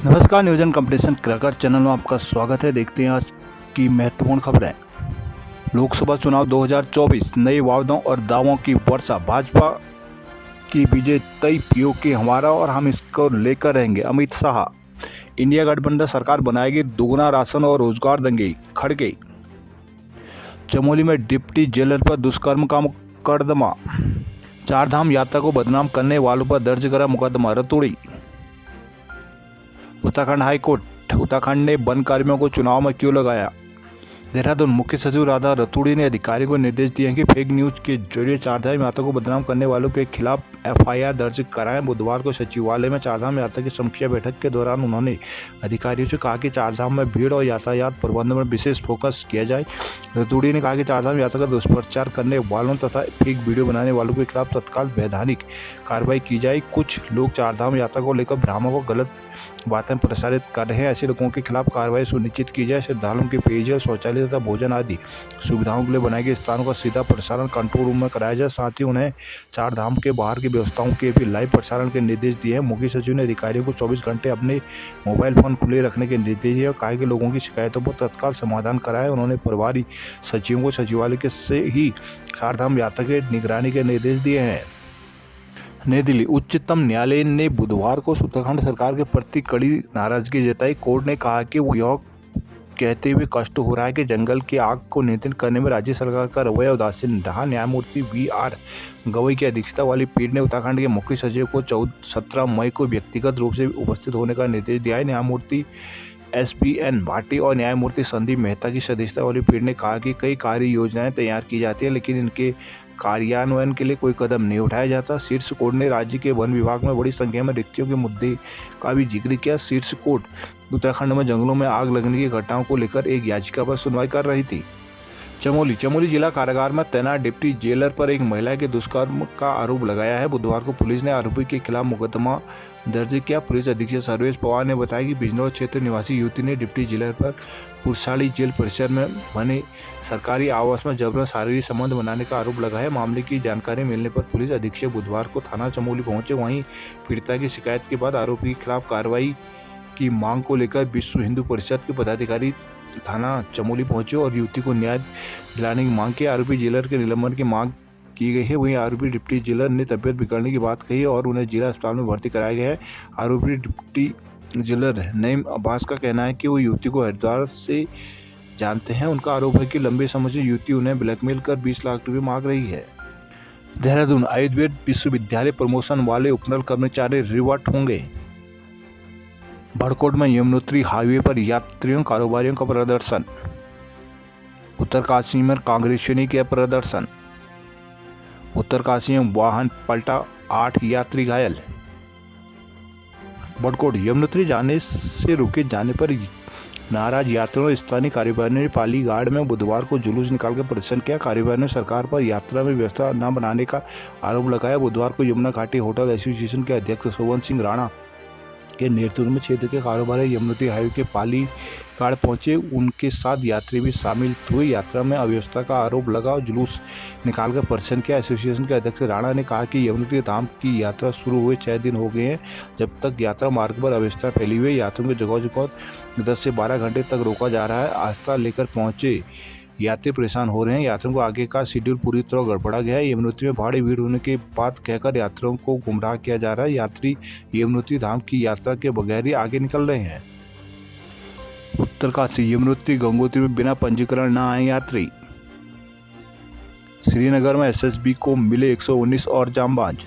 नमस्कार, news competition cracker channel में आपका स्वागत है। देखते हैं आज की महत्वपूर्ण खबरें। लोकसभा चुनाव 2024 नए वादों और दावों की वर्षा। भाजपा की विजय तय, पीओके हमारा और हम इसको लेकर रहेंगे। अमित शाह। इंडिया गठबंधन सरकार बनाएगी, दोगुना राशन और रोजगार देंगे। खड़गे। चमोली में डिप्टी जेलर पर दुष्कर्म का मुकदमा। चारधाम यात्रा को बदनाम करने वालों पर दर्ज करा मुकदमा। रतूड़ी। उत्तराखंड हाईकोर्ट। उत्तराखंड ने वन कर्मियों को चुनाव में क्यों लगाया। देहरादून। मुख्य सचिव राधा रतूड़ी ने अधिकारियों को निर्देश दिए कि फेक न्यूज के जरिए चारधाम यात्रा को बदनाम करने वालों के खिलाफ एफआईआर दर्ज कराएं। बुधवार को सचिवालय में चारधाम यात्रा की समीक्षा बैठक के दौरान उन्होंने अधिकारियों से कहा कि चारधाम में भीड़ और यातायात प्रबंधन में विशेष फोकस किया जाए। रतूड़ी ने कहा कि चारधाम यात्रा का दुष्प्रचार करने वालों तथा फेक वीडियो बनाने वालों के खिलाफ तत्काल वैधानिक कार्रवाई की जाए। कुछ लोग चारधाम यात्रा को लेकर भ्रामक और गलत बातें प्रसारित कर रहे हैं। ऐसे लोगों के खिलाफ कार्रवाई सुनिश्चित की जाए। श्रद्धालुओं के पेयजल, शौचालय तथा भोजन आदि सुविधाओं के लिए बनाए गए स्थानों का सीधा प्रसारण कंट्रोल रूम में कराया जाए। साथ ही उन्हें चारधाम के बाहर की व्यवस्थाओं के भी लाइव प्रसारण के निर्देश दिए हैं। मुख्य सचिव ने अधिकारियों को 24 घंटे अपने मोबाइल फोन खुले रखने के निर्देश दिए और कहा कि लोगों की शिकायतों पर तत्काल समाधान कराएं। उन्होंने प्रभारी सचिवों को सचिवालय से ही चारधाम यात्रा की निगरानी के निर्देश दिए हैं। नई दिल्ली। उच्चतम न्यायालय ने बुधवार को उत्तराखंड सरकार के प्रति कड़ी नाराजगी जताई। कोर्ट ने कहा कि वो यह कहते हुए कष्ट हो रहा है कि जंगल की आग को नियंत्रित करने में राज्य सरकार का रवैया उदासीन रहा। न्यायमूर्ति वी.आर. गवई की अध्यक्षता वाली पीठ ने उत्तराखंड के मुख्य सचिव को 17 मई को व्यक्तिगत रूप से उपस्थित होने का निर्देश दिया है। न्यायमूर्ति एस.बी.एन. भाटी और न्यायमूर्ति संदीप मेहता की सदस्यता वाली पीठ ने कहा कि कई कार्य योजनाएं तैयार की जाती हैं, लेकिन इनके कार्यान्वयन के लिए कोई कदम नहीं उठाया जाता। शीर्ष कोर्ट ने राज्य के वन विभाग में बड़ी संख्या में रिक्तियों के मुद्दे का भी जिक्र किया। शीर्ष कोर्ट उत्तराखंड में जंगलों में आग लगने की घटनाओं को लेकर एक याचिका पर सुनवाई कर रही थी। चमोली जिला कारागार में तैनात डिप्टी जेलर पर एक महिला के दुष्कर्म का आरोप लगाया है। बुधवार को पुलिस ने आरोपी के खिलाफ मुकदमा दर्ज किया। पुलिस अधीक्षक सर्वेश पवार ने बताया कि बिजनौर क्षेत्र निवासी युवती ने डिप्टी जेलर पर पुरसाड़ी जेल परिसर में बने सरकारी आवास में जबरन शारीरिक संबंध बनाने का आरोप लगाया। मामले की जानकारी मिलने पर पुलिस अधीक्षक बुधवार को थाना चमोली पहुंचे। वहीं पीड़िता की शिकायत के बाद आरोपी के खिलाफ कार्रवाई की मांग को लेकर विश्व हिंदू परिषद के पदाधिकारी थाना चमोली पहुंचे और युवती को न्याय दिलाने की मांग की। आरोपी जेलर के निलंबन की मांग की गई है। वहीं आरोपी डिप्टी जेलर ने तबियत बिगड़ने की बात कही और उन्हें जिला अस्पताल में भर्ती कराया गया है। आरोपी डिप्टी जेलर नईम अब्बास का कहना है कि वो युवती को हरिद्वार से जानते हैं। उनका आरोप है कि लंबे समय से युवती उन्हें ब्लैकमेल कर 20 लाख रुपये मांग रही है। देहरादून। आयुर्वेद विश्वविद्यालय प्रमोशन वाले उपनल कर्मचारी रिवर्ट होंगे। भड़कोट में यमुनोत्री हाईवे पर यात्रियों कारोबारियों का प्रदर्शन। उत्तरकाशी में कांग्रेसियों के प्रदर्शन। उत्तरकाशी में वाहन पलटा, 8 यात्री घायल। भड़कोट। यमुनोत्री जाने से रोके जाने पर नाराज यात्रियों और स्थानीय कारोबारियों ने पाली घाट में बुधवार को जुलूस निकालकर प्रदर्शन किया। कारोबारियों ने सरकार पर यात्रा में व्यवस्था न बनाने का आरोप लगाया। बुधवार को यमुना घाटी होटल एसोसिएशन के अध्यक्ष सोवन सिंह राणा के नेतृत्व में क्षेत्र के कारोबारी यमुनोत्री हाईवे के पाली घाट पहुंचे। उनके साथ यात्री भी शामिल हुए। यात्रा में अव्यवस्था का आरोप लगा और जुलूस निकालकर प्रदर्शन किया। एसोसिएशन के अध्यक्ष राणा ने कहा कि यमुनोत्री धाम की यात्रा शुरू हुए 6 दिन हो गए हैं, जब तक यात्रा मार्ग पर अव्यवस्था फैली हुई है। यात्रियों के जगह 10 से 12 घंटे तक रोका जा रहा है। आस्था लेकर पहुंचे यात्री परेशान हो रहे हैं। यात्रियों को आगे का शेड्यूल पूरी तरह गड़बड़ा गया है। यमुनोत्री में भारी भीड़ होने के बाद कहकर यात्रियों को गुमराह किया जा रहा है। यात्री यमुनोत्री धाम की यात्रा के बगैर ही आगे निकल रहे हैं। उत्तरकाशी। यमुनोत्री गंगोत्री में बिना पंजीकरण न आए यात्री। श्रीनगर में एसएसबी को मिले 119 और जांबाज।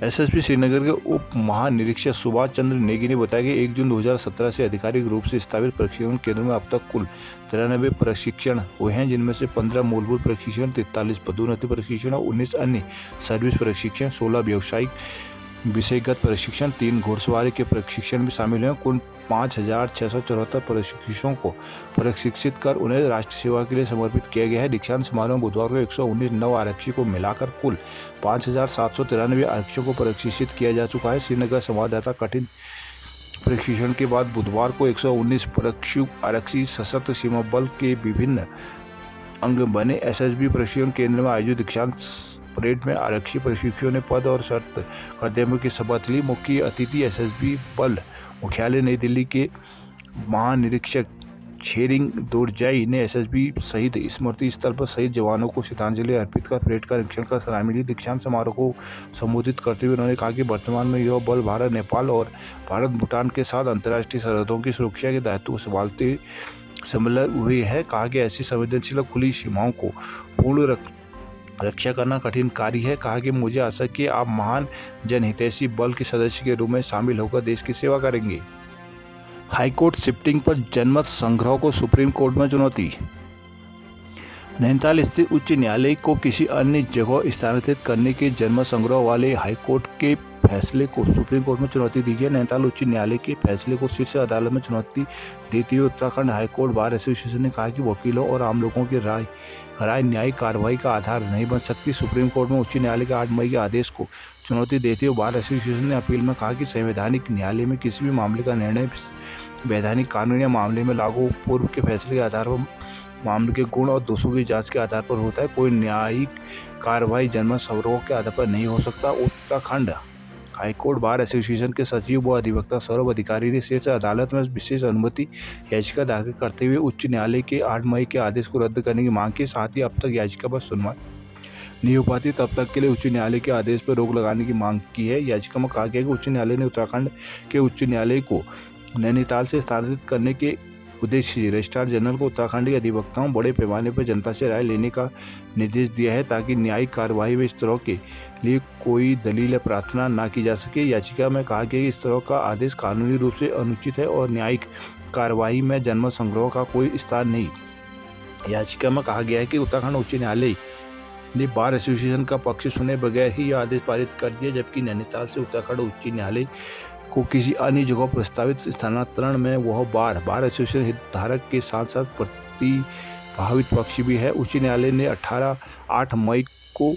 एसएसपी श्रीनगर के उप महानिरीक्षक सुभाष चंद्र नेगी ने बताया कि 1 जून 2017 से आधिकारिक रूप से स्थापित प्रशिक्षण केंद्रों में अब तक कुल 93 प्रशिक्षण हुए हैं, जिनमें से 15 मूलभूत प्रशिक्षण, 43 पदोन्नति प्रशिक्षण और 19 अन्य सर्विस प्रशिक्षण, 16 व्यावसायिक विषयगत प्रशिक्षण, 3 घुड़सवारी के प्रशिक्षण भी शामिल हैं। कुल 5,674 प्रशिक्षुओं को प्रशिक्षित कर उन्हें राष्ट्र सेवा के लिए समर्पित किया गया है। दीक्षांत समारोह में बुधवार को 119 नव आरक्षी को मिलाकर कुल 5,793 आरक्षियों को प्रशिक्षित किया जा चुका है। श्रीनगर संवाददाता कठिन प्रशिक्षण के बाद बुधवार को 119 आरक्षी सशस्त्र सीमा बल के विभिन्न अंग बने एसएसबी प्रशिक्षण केंद्र में आयोजित दीक्षांत परेड में आरक्षी प्रशिक्षुओं ने पद और शर्त कर्तव्यों की शपथ ली। मुख्य अतिथि एसएसबी बल मुख्यालय नई दिल्ली के महानिरीक्षक छेरिंग दोरजाई ने एसएसबी शहीद स्मृति स्थल पर शहीद जवानों को श्रद्धांजलि अर्पित कर परेड का निरीक्षण कर सलामी ली। दीक्षांत समारोह को संबोधित करते हुए उन्होंने कहा कि वर्तमान में यह बल भारत, नेपाल और भारत भूटान के साथ अंतर्राष्ट्रीय सरहदों की सुरक्षा के दायित्व को संभालते सम्मिलित हुए है। कहा कि ऐसी संवेदनशील खुली सीमाओं को पूर्ण रक्षा करना कठिन कार्य है। कहा कि मुझे आशा कि आप महान जनहितैषी बल के सदस्य के रूप में शामिल होकर देश की सेवा करेंगे। हाईकोर्ट शिफ्टिंग पर जनमत संग्रह को सुप्रीम कोर्ट में चुनौती। नैनीताल स्थित उच्च न्यायालय को किसी अन्य जगह स्थानांतरित करने के जनमत संग्रह वाले हाईकोर्ट के फैसले को सुप्रीम कोर्ट में चुनौती दी गई। नैनीताल उच्च न्यायालय के फैसले को शीर्ष अदालत में चुनौती देते हुए उत्तराखंड हाईकोर्ट बार एसोसिएशन ने कहा कि वकीलों और आम लोगों की राय न्यायिक कार्रवाई का आधार नहीं बन सकती। सुप्रीम कोर्ट में उच्च न्यायालय के 8 मई के आदेश को चुनौती देते हुए बार एसोसिएशन ने अपील में कहा कि संवैधानिक न्यायालय में किसी भी मामले का निर्णय वैधानिक कानून या मामले में लागू पूर्व के फैसले के आधार पर मामले के गुण और दोषों की जांच के आधार पर होता है। कोई न्यायिक कार्रवाई जनमत संग्रह के आधार पर नहीं हो सकता। उत्तराखंड हाईकोर्ट बार एसोसिएशन के सचिव व अधिवक्ता सौरभ अधिकारी ने शीर्ष अदालत में विशेष अनुमति याचिका दाखिल करते हुए उच्च न्यायालय के 8 मई के आदेश को रद्द करने की मांग की। साथ ही अब तक याचिका पर सुनवाई नहीं हो पाती तब तक के लिए उच्च न्यायालय के आदेश पर रोक लगाने की मांग की है। याचिका में कहा गया कि उच्च न्यायालय ने उत्तराखंड के उच्च न्यायालय को नैनीताल से स्थानांतरित करने के उद्देश्य से रजिस्ट्रार जनरल को उत्तराखंड के अधिवक्ताओं बड़े पैमाने पर जनता से राय लेने का निर्देश दिया है ताकि न्यायिक कार्रवाई में इस तरह के लिए कोई दलील या प्रार्थना न की जा सके। याचिका में कहा गया कि इस तरह का आदेश कानूनी रूप से अनुचित है और न्यायिक कार्रवाई में जनमत संग्रह का कोई स्थान नहीं। याचिका में कहा गया है कि उत्तराखंड उच्च न्यायालय ने बार एसोसिएशन का पक्ष सुने बगैर ही यह आदेश पारित कर दिया, जबकि नैनीताल से उत्तराखंड उच्च न्यायालय को किसी अन्य जगह प्रस्तावित स्थानांतरण में वह बार एसोसिएशन हितधारक के साथ साथ प्रतिभावित पक्ष भी है। उच्च न्यायालय ने 8 मई को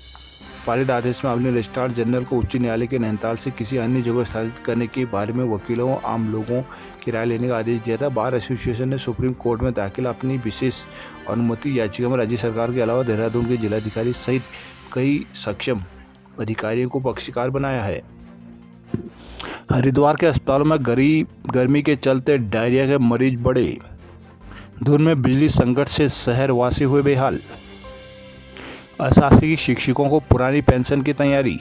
पारित आदेश में अपने रजिस्ट्रार जनरल को उच्च न्यायालय के नैनीताल से किसी अन्य जगह स्थानांतरित करने के बारे में वकीलों और आम लोगों की राय लेने का आदेश दिया था। बार एसोसिएशन ने सुप्रीम कोर्ट में दाखिल अपनी विशेष अनुमति याचिका में राज्य सरकार के अलावा देहरादून के जिलाधिकारी सहित कई सक्षम अधिकारियों को पक्षकार बनाया है। हरिद्वार के अस्पतालों में गर्मी के चलते डायरिया के मरीज बढ़े। धुंध में बिजली संकट से शहरवासी हुए बेहाल। अशासकीय शिक्षकों को पुरानी पेंशन की तैयारी।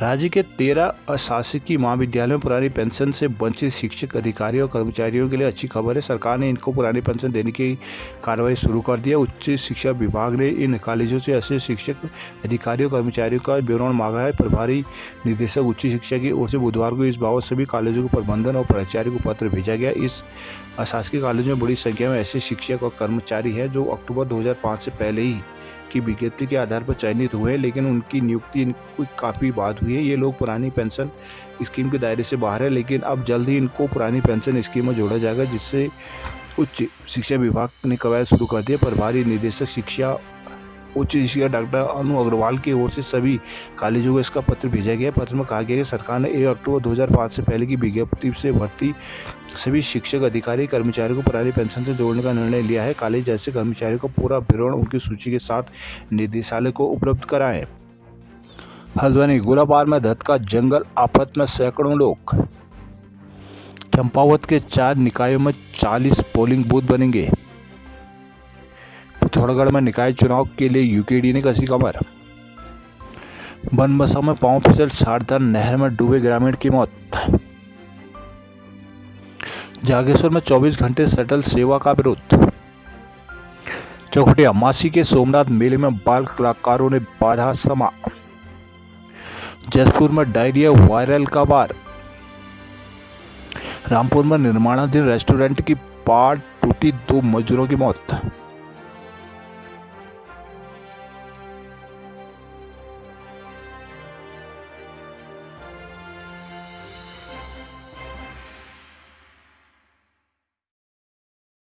राज्य के 13 अशासकीय महाविद्यालयों में पुरानी पेंशन से वंचित शिक्षक, अधिकारियों और कर्मचारियों के लिए अच्छी खबर है। सरकार ने इनको पुरानी पेंशन देने की कार्रवाई शुरू कर दी है। उच्च शिक्षा विभाग ने इन कॉलेजों से ऐसे शिक्षक, अधिकारियों, कर्मचारियों का विवरण मांगा है। प्रभारी निदेशक उच्च शिक्षा की ओर से बुधवार को इस बाबत सभी कॉलेजों के प्रबंधन और प्राचार्य को पत्र भेजा गया। इस अशासकीय कॉलेजों में बड़ी संख्या में ऐसे शिक्षक और कर्मचारी हैं जो अक्टूबर 2005 से पहले ही की विज्ञप्ति के आधार पर चयनित हुए, लेकिन उनकी नियुक्ति इनको काफ़ी बाद हुई है। ये लोग पुरानी पेंशन स्कीम के दायरे से बाहर है, लेकिन अब जल्द ही इनको पुरानी पेंशन स्कीम में जोड़ा जाएगा, जिससे उच्च शिक्षा विभाग ने कवायद शुरू कर दी है। प्रभारी निदेशक शिक्षा उच्च शिक्षा डॉक्टर अनु अग्रवाल की ओर से सभी कॉलेजों को इसका पत्र भेजा गया। पत्र में कहा गया कि सरकार ने 1 अक्टूबर 2005 से पहले की विज्ञप्ति से भर्ती सभी शिक्षक, अधिकारी, कर्मचारियों को पुरानी पेंशन से जोड़ने का निर्णय लिया है। कॉलेज जैसे कर्मचारियों को पूरा विवरण उनकी सूची के साथ निदेशालय को उपलब्ध कराएं। हल्द्वानी गोलाबार में दत्त का जंगल, आफत में सैकड़ों लोग। चंपावत के 4 निकायों में 40 पोलिंग बूथ बनेंगे। पिथौरागढ़ में निकाय चुनाव के लिए यूकेडी ने कसी कमर। बनबसा में पांव फिसल सारदार नहर में डूबे ग्रामीण की मौत। जागेश्वर में 24 घंटे शटल सेवा का विरोध। चौखटिया मासी के सोमनाथ मेले में बाल कलाकारों ने बांधा समा। जसपुर में डायरिया वायरल का वार। रामपुर में निर्माणाधीन रेस्टोरेंट की पाट टूटी, 2 मजदूरों की मौत।